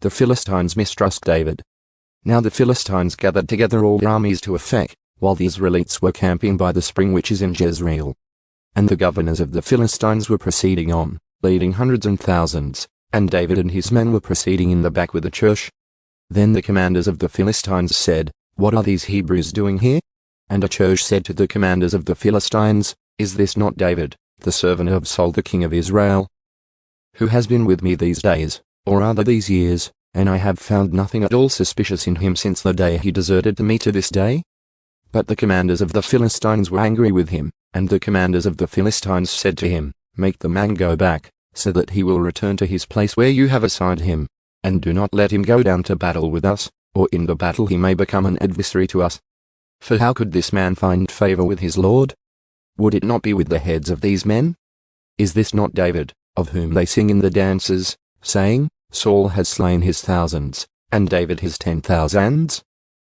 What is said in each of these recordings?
The Philistines mistrust David. Now the Philistines gathered together all their armies to Aphek, while the Israelites were camping by the spring which is in Jezreel. And the governors of the Philistines were proceeding on, leading hundreds and thousands, and David and his men were proceeding in the back with Achish. Then the commanders of the Philistines said, "What are these Hebrews doing here?" And Achish said to the commanders of the Philistines, "Is this not David, the servant of Saul the king of Israel, who has been with me these days, or rather these years, and I have found nothing at all suspicious in him since the day he deserted to me to this day?" But the commanders of the Philistines were angry with him, and the commanders of the Philistines said to him, "Make the man go back, so that he will return to his place where you have assigned him, and do not let him go down to battle with us, or in the battle he may become an adversary to us. For how could this man find favor with his Lord? Would it not be with the heads of these men? Is this not David, of whom they sing in the dances, saying, Saul has slain his thousands, and David his 10,000s?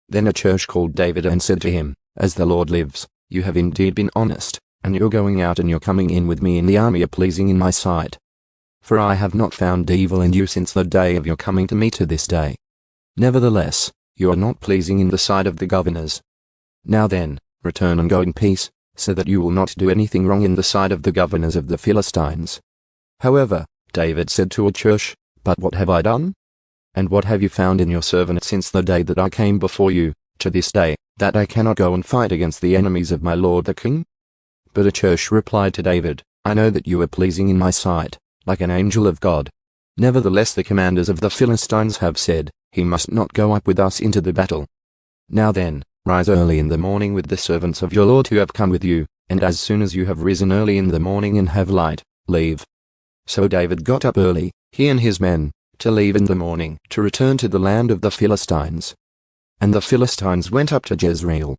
Then Achish called David and said to him, "As the Lord lives, you have indeed been honest, and your going out and your coming in with me in the army are pleasing in my sight. For I have not found evil in you since the day of your coming to me to this day. Nevertheless, you are not pleasing in the sight of the governors. Now then, return and go in peace, so that you will not do anything wrong in the sight of the governors of the Philistines." However, David said to Achish, "But what have I done? And what have you found in your servant since the day that I came before you, to this day, that I cannot go and fight against the enemies of my lord the king?" But Achish replied to David, "I know that you are pleasing in my sight, like an angel of God. Nevertheless the commanders of the Philistines have said, he must not go up with us into the battle. Now then, rise early in the morning with the servants of your lord who have come with you, and as soon as you have risen early in the morning and have light, leave." So David got up early, he and his men, to leave in the morning, to return to the land of the Philistines. And the Philistines went up to Jezreel,